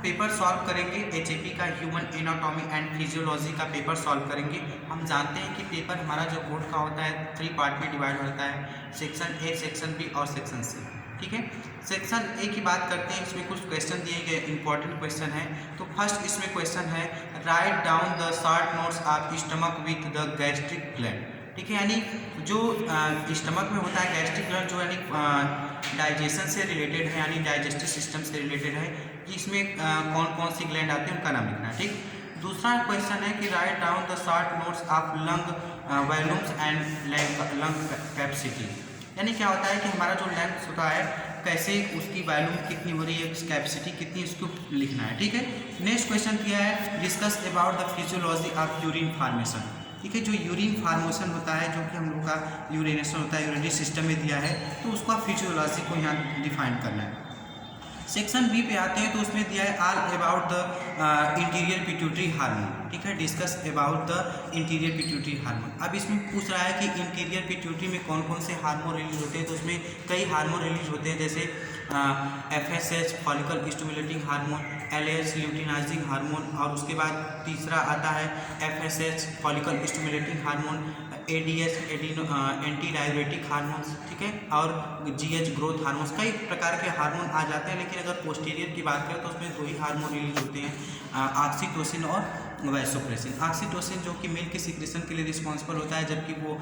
Paper solve करेंगे HAP का human anatomy and physiology का पेपर सॉल्व करेंगे। हम जानते हैं कि पेपर हमारा जो बोर्ड का होता है 3 पार्ट में डिवाइड होता है, सेक्शन ए, सेक्शन बी और सेक्शन सी। ठीक है, सेक्शन ए की बात करते हैं। इसमें कुछ क्वेश्चन दिए गए, इंपॉर्टेंट क्वेश्चन है। तो फर्स्ट इसमें क्वेश्चन है, write down the short notes of stomach with the gastric gland. ठीक है, यानी जो स्टमक में होता है गैस्ट्रिक ग्लैंड, जो यानी डाइजेशन से रिलेटेड है, यानी डाइजेस्टिव सिस्टम से रिलेटेड है, कि इसमें कौन कौन सी ग्लैंड आती है उनका नाम लिखना है। ठीक, दूसरा क्वेश्चन है कि write down the short notes of lung volumes and lung capacity. यानी क्या होता है कि हमारा जो लंग्स होता है, कैसे उसकी वॉल्यूम कितनी हो रही है, कैपेसिटी कितनी, उसको लिखना है। ठीक है, नेक्स्ट क्वेश्चन किया है, discuss about the physiology of urine formation. ठीक है, जो यूरिन फार्मेशन होता है, जो कि हम लोग का यूरिनेशन होता है, यूरिनरी सिस्टम में दिया है, तो उसका फिजियोलॉजी को यहाँ डिफाइन करना है। सेक्शन बी पे आते हैं, तो उसमें दिया है all about the interior pituitary hormone. ठीक है, discuss about the interior pituitary hormone. अब इसमें पूछ रहा है कि इंटीरियर पिट्यूटरी में कौन कौन से हार्मोन रिलीज होते हैं, तो उसमें कई हार्मोन रिलीज होते हैं, जैसे FSH follicle stimulating hormone, LH luteinizing hormone, और उसके बाद तीसरा आता है FSH follicle stimulating hormone, ADH anti diabetic hormones. ठीक है, और GH ग्रोथ हार्मोन्स। कई प्रकार के हार्मोन आ जाते हैं, लेकिन अगर पोस्टीरियर की बात करें तो उसमें 2 ही हार्मोन रिलीज होते हैं, ऑक्सीटोसिन और वैसोप्रेसिन। ऑक्सीटोसिन जो कि मिल्क सिक्रेशन के लिए रिस्पॉन्सिबल होता है, जबकि वो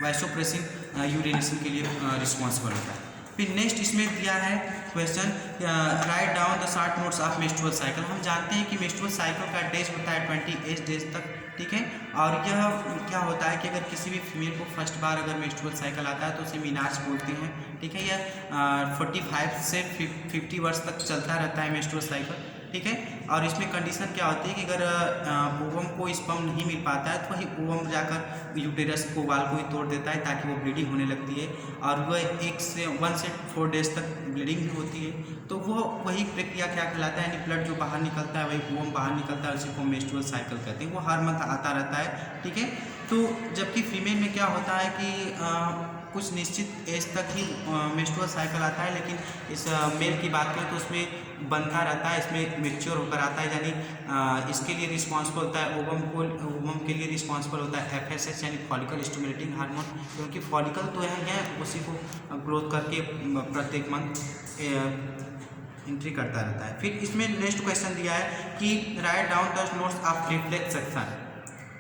वैसोप्रेसिन यूरिनेशन के लिए रिस्पॉन्सिबल होता है। फिर नेक्स्ट इसमें दिया है question, write down the short notes of menstrual cycle. हम जानते हैं कि मेंस्ट्रुअल साइकिल का डेज होता है 28 डेज तक। ठीक है, और यह क्या होता है कि अगर किसी भी फीमेल को फर्स्ट बार अगर मेंस्ट्रुअल साइकिल आता है तो उसे मीनार्स बोलते हैं। ठीक है, यह 45 से 50 वर्ष तक चलता रहता है मेंस्ट्रुअल साइकिल। ठीक है, और इसमें कंडीशन क्या होती है कि अगर ओवम को स्पर्म नहीं मिल पाता है, तो वही ओवम जाकर यूटेरस को वाल को ही तोड़ देता है, ताकि वो ब्लीडिंग होने लगती है, और वह 1 से 4 डेज तक ब्लीडिंग भी होती है। तो वो वही प्रक्रिया क्या कहलाता है, यानी ब्लड जो बाहर निकलता है, वही ओवम बाहर निकलता है, उसी को मेंस्ट्रुअल साइकिल कहते हैं। वो हर मंथ आता रहता है। ठीक है, तो जबकि फीमेल में क्या होता है कि कुछ निश्चित एज तक ही मेंस्ट्रुअल साइकिल आता है, लेकिन इस मेल की बात करें तो उसमें बनता रहता है, इसमें मैच्योर होकर आता है, यानी इसके लिए रिस्पॉन्सिबल होता है ओवम के लिए रिस्पॉन्सिबल होता है FSH यानी फॉलिकल स्टिमुलेटिंग हार्मोन, क्योंकि फॉलिकल तो है उसी को ग्रोथ करके प्रत्येक मंथ एंट्री करता रहता है। फिर इसमें नेक्स्ट क्वेश्चन दिया है कि write down the notes of reflex section.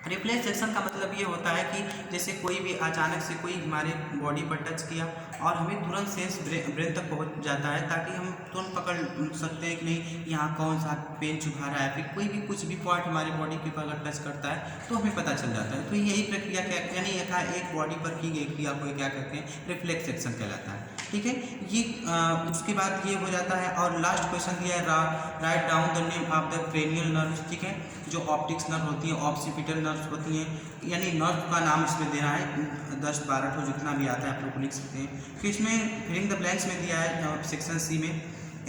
Reflex section का मतलब ये होता है कि जैसे कोई भी अचानक से कोई हमारे बॉडी पर टच किया और हमें तुरंत सेंस ब्रेन तक पहुंच जाता है, ताकि हम तुरंत पकड़ सकते हैं कि नहीं यहाँ कौन सा पेन चुभा रहा है। फिर कोई भी कुछ भी पॉइंट हमारी बॉडी के ऊपर अगर टच करता है तो हमें पता चल जाता है। तो यही प्रक्रिया क्या, यानी एक बॉडी पर की गई क्रिया को क्या कहते हैं, रिफ्लेक्स सेक्शन कहलाता है। ठीक है, ये उसके बाद ये हो जाता है। और लास्ट क्वेश्चन दिया है, write down the name of the cranial nerve. ठीक है, जो ऑप्टिक्स नर्व होती है, ऑक्सीपिटल नर्व होती हैं, यानी नर्व का नाम इसमें देना है, 10-12 ठो जितना भी आता है आप लोग लिख सकते हैं। फिर इसमें फिलिंग द ब्लैंक्स में दिया है सेक्शन सी में,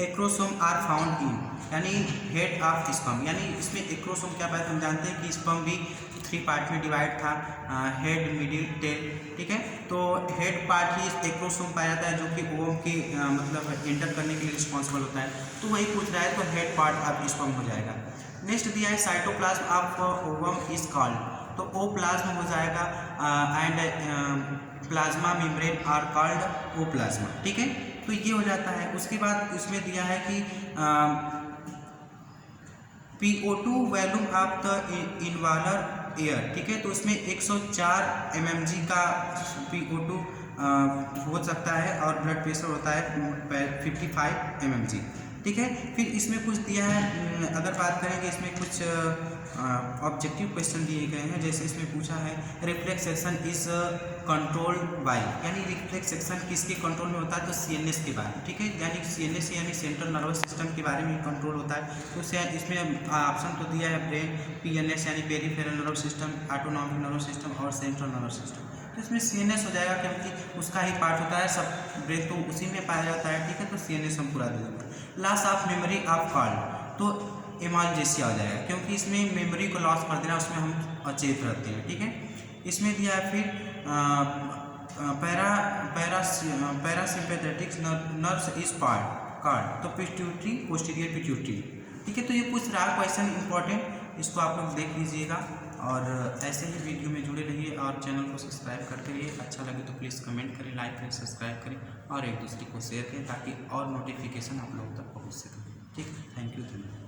एक्रोसोम आर फाउंड इन, यानी हेड ऑफ स्पर्म। यानी इसमें एक्रोसोम क्या पाया, हम जानते हैं कि स्पर्म भी 3 पार्ट में डिवाइड था, हेड, मिडिल, टेल। ठीक है, तो हेड पार्ट ही एक्रोसोम पाया जाता है, जो कि ओवम के मतलब एंटर करने के लिए रिस्पॉन्सिबल होता है। तो वही पूछ रहा है, तो हेड पार्ट ऑफ स्पर्म हो जाएगा। नेक्स्ट दिया है cytoplasm of ovum is called, तो ओ प्लाज्मा हो जाएगा, and plasma membrane are called ooplasm. ठीक है, तो ये हो जाता है। उसके बाद इसमें दिया है कि PO2 volume of the inhaled air. ठीक है, तो इसमें 104 mmg का PO2 हो सकता है, और ब्लड प्रेशर होता है 55 mmg। ठीक है, फिर इसमें कुछ दिया है, अगर बात करेंगे इसमें कुछ ऑब्जेक्टिव क्वेश्चन दिए गए हैं। जैसे इसमें पूछा है, reflex section is controlled by, यानी रिफ्लेक्स सेक्शन किसके कंट्रोल में होता है, तो CNS के बारे में। ठीक है, यानी CNS यानी सेंट्रल नर्वस सिस्टम के बारे में कंट्रोल होता है। तो इसमें ऑप्शन तो दिया है ब्रेन, PNS यानी peripheral nervous system, autonomic nervous system और सेंट्रल नर्वस सिस्टम। तो इसमें CNS हो जाएगा, क्योंकि उसका ही पार्ट होता है, सब ब्रेन तो उसी में पाया जाता है। ठीक है, तो CNS हम पूरा दे देंगे। Loss of memory of call, तो एमाल्जेसिया हो जाएगा, क्योंकि इसमें मेमोरी को लॉस कर देना, उसमें हम अचेत रहते हैं। ठीक है, इसमें दिया है फिर parasympathetic nerves is part, card, तो पिट्यूटरी पोस्टीरियर पिट्यूटरी। ठीक है, तो ये कुछ रहा क्वेश्चन इंपॉर्टेंट, इसको आप लोग देख लीजिएगा और ऐसे ही वीडियो में जुड़े रहिए और चैनल को सब्सक्राइब करते रहिए। अच्छा लगे तो प्लीज़ कमेंट करें, लाइक करें, सब्सक्राइब करें और एक दूसरे को शेयर करें ताकि और नोटिफिकेशन आप लोगों तक पहुँच सके। ठीक, थैंक यू।